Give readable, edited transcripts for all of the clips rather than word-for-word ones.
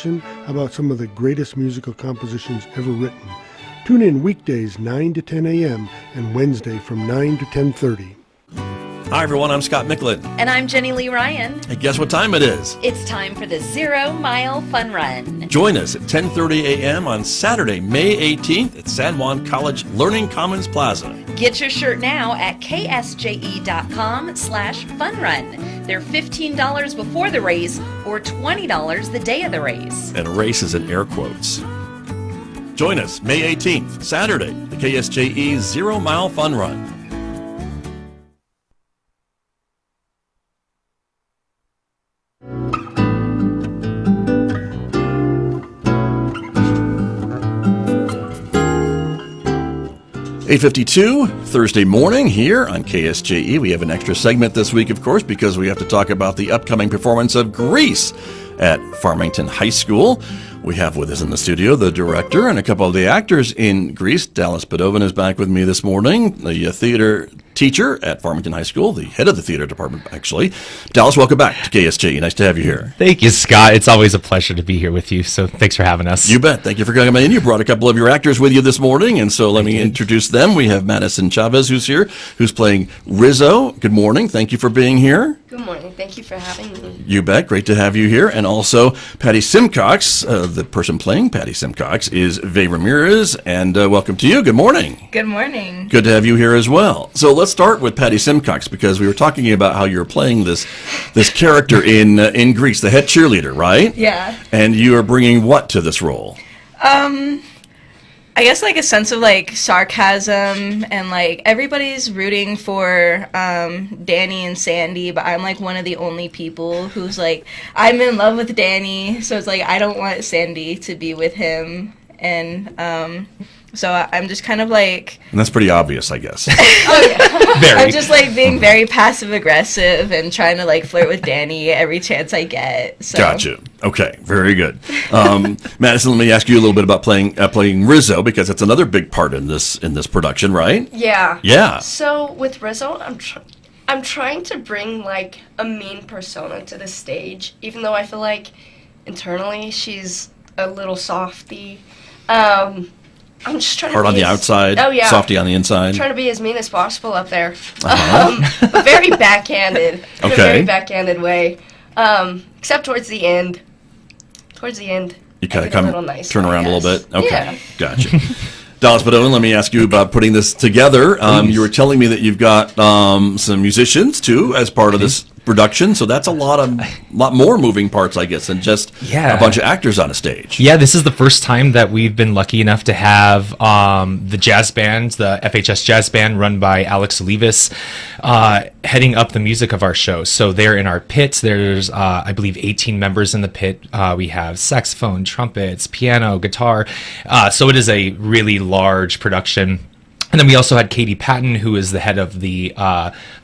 conversation about some of the greatest musical compositions ever written. Tune in weekdays 9 to 10 a.m. and Wednesday from 9 to 10:30. Hi, everyone. I'm Scott Michlin. And I'm Jenny Lee Ryan. Hey, guess what time it is? It's time for the 0 Mile Fun Run. Join us at 10:30 a.m. on Saturday, May 18th at San Juan College Learning Commons Plaza. Get your shirt now at ksje.com/funrun. They're $15 before the race or $20 the day of the race. And race is in air quotes. Join us May 18th, Saturday, the KSJE 0 Mile Fun Run. .52 Thursday morning here on KSJE. We have an extra segment this week, of course, because we have to talk about the upcoming performance of Grease at Farmington High School. We have with us in the studio the director and a couple of the actors in Grease. Dallas Padoven is back with me this morning, the theater teacher at Farmington High School, the head of the theater department, actually. Dallas, welcome back to KSJE. Nice to have you here. Thank you, Scott. It's always a pleasure to be here with you, so thanks for having us. You bet. Thank you for coming in. You brought a couple of your actors with you this morning, and so let me introduce them. We have Madison Chavez, who's here, who's playing Rizzo. Good morning. Thank you for being here. Good morning. Thank you for having me. You bet. Great to have you here. And also Patty Simcox, the person playing Patty Simcox is Vae Ramirez, and welcome to you. Good morning. Good morning. Good to have you here as well. So let's start with Patty Simcox, because we were talking about how you're playing this character in Grease, the head cheerleader, right? Yeah. And you are bringing what to this role? I guess like a sense of like sarcasm, and like everybody's rooting for Danny and Sandy, but I'm like one of the only people who's like, I'm in love with Danny, so it's like I don't want Sandy to be with him, and so I'm just kind of like... And that's pretty obvious, I guess. Oh, yeah. Very. I'm just like being very passive-aggressive and trying to like flirt with Danny every chance I get. So. Gotcha. Okay, very good. Madison, let me ask you a little bit about playing Rizzo, because it's another big part in this production, right? Yeah. Yeah. So with Rizzo, I'm trying to bring like a mean persona to the stage, even though I feel like internally she's a little softy. I'm just trying hard to on the outside, softy on the inside. I'm trying to be as mean as possible up there. But very backhanded. In a very backhanded way. Except towards the end. You kind of nicer, turn around a little bit. Okay, yeah. Gotcha. Dallas Padoven, let me ask you about putting this together. You were telling me that you've got some musicians too as part of this production, so that's a lot more moving parts, I guess, than just a bunch of actors on a stage. Yeah, this is the first time that we've been lucky enough to have the jazz band, the FHS jazz band run by Alex Olivas, heading up the music of our show. So they're in our pit. There's, I believe, 18 members in the pit. We have saxophone, trumpets, piano, guitar. So it is a really large production. And then we also had Katie Patton, who is the head of the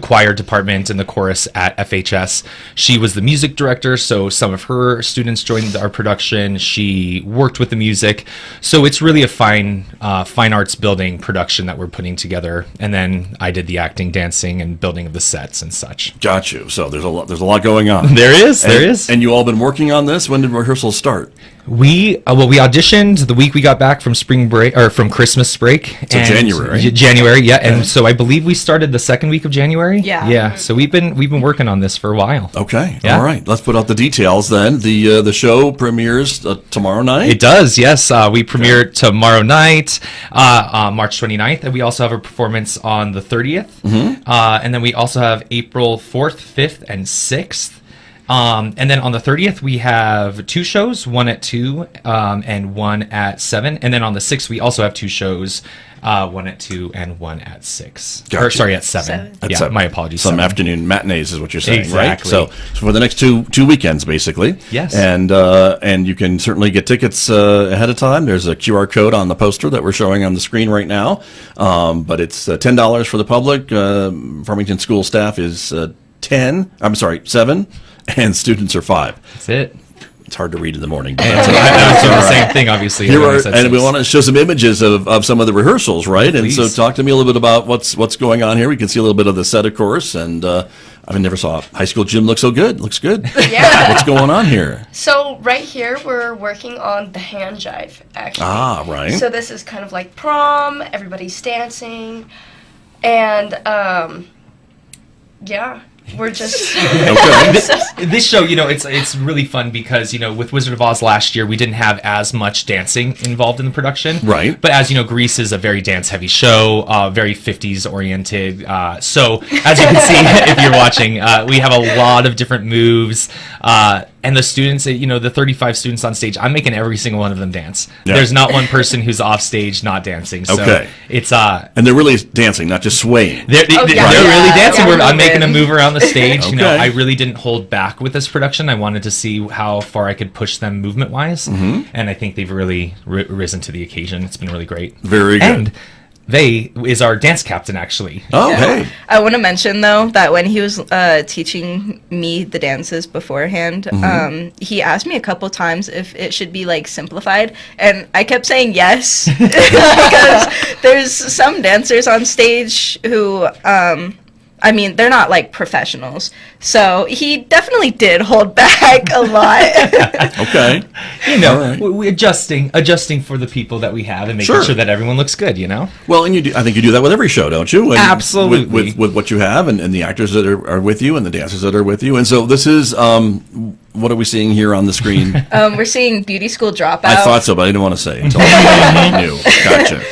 choir department and the chorus at FHS. She was the music director, so some of her students joined our production. She worked with the music. So it's really a fine arts building production that we're putting together. And then I did the acting, dancing, and building of the sets and such. Got you. So there's a lot going on. There is. And you all been working on this? When did rehearsals start? We auditioned the week we got back from spring break, or from Christmas break. So January. January, yeah. And so I believe we started the second week of January. Yeah. Yeah. So we've been working on this for a while. Okay. Yeah. All right. Let's put out the details then. The show premieres tomorrow night. It does. Yes. We premiere tomorrow night, March 29th, and we also have a performance on the 30th. Mm-hmm. And then we also have April 4th, 5th, and 6th. And then on the 30th, we have two shows, one at 2 and one at 7. And then on the 6th, we also have two shows, one at 2 and one at 6. Gotcha. Or, sorry, at 7. At yeah, 7. My apologies. Some 7. afternoon matinees is what you're saying, exactly. Right? So for the next two weekends, basically. Yes. And you can certainly get tickets ahead of time. There's a QR code on the poster that we're showing on the screen right now. But it's $10 for the public. Farmington school staff is 7. And students are 5. That's it. It's hard to read in the morning. But that's I was the same thing, obviously. And we want to show some images of some of the rehearsals, right? Please. And so talk to me a little bit about what's going on here. We can see a little bit of the set, of course, and I never saw a high school gym look so good. Looks good. Yeah. What's going on here? So right here, we're working on the hand jive, actually. Ah, right. So this is kind of like prom, everybody's dancing, and, yeah, we're just... Okay. This show, it's really fun because, with Wizard of Oz last year, we didn't have as much dancing involved in the production. Right. But as you know, Grease is a very dance-heavy show, very 50s oriented. So as you can see, if you're watching, we have a lot of different moves. And the students, the 35 students on stage, I'm making every single one of them dance. Yeah. There's not one person who's off stage not dancing. So Okay. it's And they're really dancing, not just swaying. they're yeah. really Yeah. dancing. Yeah. I'm making them move around the stage. Okay. I really didn't hold back with this production. I wanted to see how far I could push them movement wise, and I think they've really risen to the occasion. It's been really great. Very good. And Vae is our dance captain, actually. Oh, hey. I want to mention though that when he was teaching me the dances beforehand, he asked me a couple times if it should be like simplified, and I kept saying yes because there's some dancers on stage who they're not like professionals, so he definitely did hold back a lot. Okay. All right. We're adjusting for the people that we have and making Sure. sure that everyone looks good. Well, and I think you do that with every show, don't you? And Absolutely. With what you have and the actors that are with you and the dancers that are with you. And so this is, what are we seeing here on the screen? We're seeing Beauty School Dropout. I thought so, but I didn't want to say until I knew. Gotcha.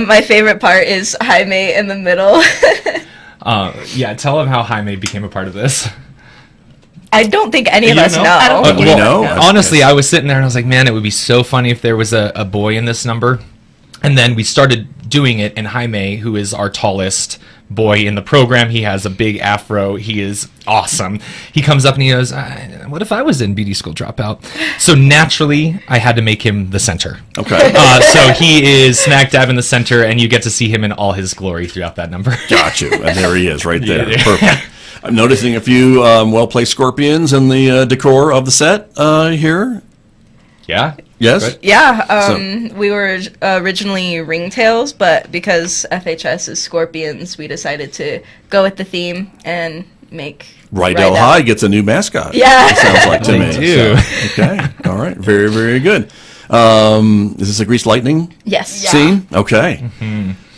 My favorite part is Jaime in the middle. Tell them how Jaime became a part of this. I don't think any of You us know? know. I don't- Do we know? Honestly, I was sitting there and I was like, man, it would be so funny if there was a boy in this number. And then we started doing it, and Jaime, who is our tallest boy in the program, he has a big afro. He is awesome. He comes up and he goes, what if I was in Beauty School Dropout? So naturally, I had to make him the center. Okay. So he is smack dab in the center, and you get to see him in all his glory throughout that number. Got you. And there he is right there. Yeah. Perfect. I'm noticing a few well-placed scorpions in the decor of the set here. Yeah. Yes? Right. Yeah, we were originally ringtails, but because FHS is scorpions, we decided to go with the theme and make Rydell High gets a new mascot. Yeah. It sounds like to They me. do. So, okay. All right. Very, very good. Is this a Grease Lightning Yes. Yeah. scene? Okay.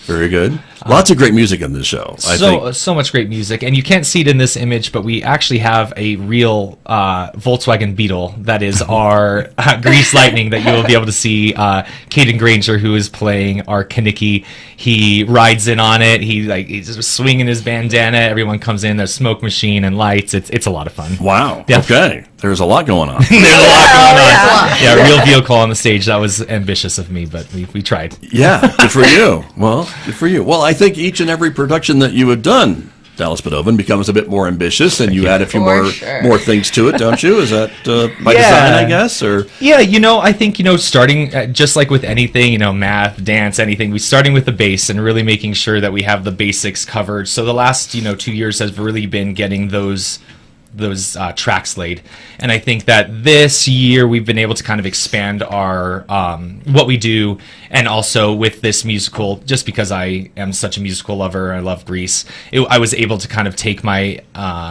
Very good. Lots of great music in this show. I think. So much great music, and you can't see it in this image, but we actually have a real Volkswagen Beetle that is our Grease Lightning that you will be able to see. Caden Granger, who is playing our Kaniki, he rides in on it. He's just swinging his bandana. Everyone comes in. There's smoke machine and lights. It's a lot of fun. Wow. Yeah. Okay. There's a lot going on. There's a lot going on. yeah. Yeah, real vehicle on the stage. That was ambitious of me, but we tried. Yeah, good for you. Well, good for you. Well, I think each and every production that you have done, Dallas Padoven, becomes a bit more ambitious, and you add a few For more sure. more things to it, don't you? Is that by Yeah. design, I guess, or Yeah, I think, starting just like with anything, math, dance, anything, we starting with the base and really making sure that we have the basics covered. So the last, 2 years has really been getting those tracks laid, and I think that this year we've been able to kind of expand our what we do, and also with this musical, just because I am such a musical lover, I love Grease, I was able to kind of take my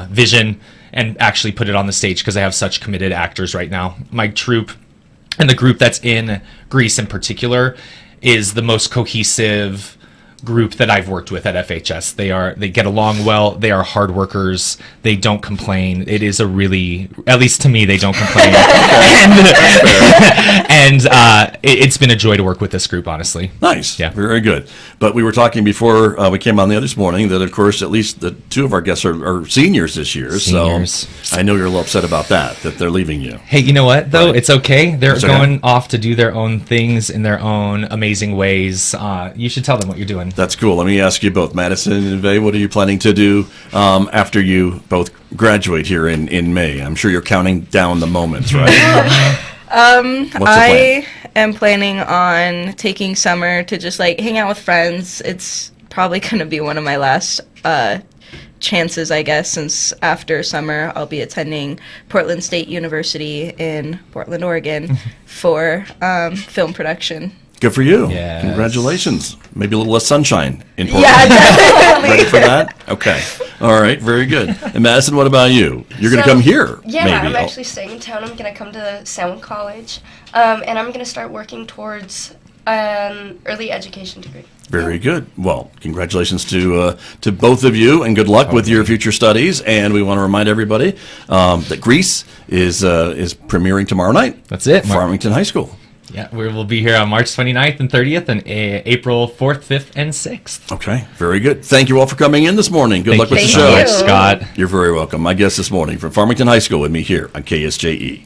vision and actually put it on the stage because I have such committed actors right now. My troupe and the group that's in Grease in particular is the most cohesive group that I've worked with at FHS. They get along well. They are hard workers. They don't complain. It is a really, at least to me, they don't complain. and it's been a joy to work with this group, honestly. nice? Yeah. Very good. But we were talking before we came on the air this morning that, of course, at least the two of our guests are seniors this year. Seniors. So I know you're a little upset about that they're leaving you. Hey, you know what, though? Right. It's okay. They're It's okay. going off to do their own things in their own amazing ways. You should tell them what you're doing. That's cool. Let me ask you both, Madison and Vae, what are you planning to do after you both graduate here in May? I'm sure you're counting down the moments, right? What's the plan? I am planning on taking summer to just like hang out with friends. It's probably going to be one of my last chances, I guess, since after summer I'll be attending Portland State University in Portland, Oregon for film production. Good for you. Yes. Congratulations. Maybe a little less sunshine in Portland. Yeah, definitely. Ready for that? Okay. All right. Very good. And Madison, what about you? You're going to So, come here. Yeah, maybe. I'm actually staying in town. I'm going to come to San Juan College, and I'm going to start working towards an early education degree. Very good. Well, congratulations to both of you, and good luck with your future studies. And we want to remind everybody that Grease is premiering tomorrow night. That's it. at Farmington High School. Yeah, we will be here on March 29th and 30th and April 4th, 5th, and 6th. Okay, very good. Thank you all for coming in this morning. Good luck with the Thank show. you so much, Scott. You're very welcome. My guest this morning from Farmington High School with me here on KSJE.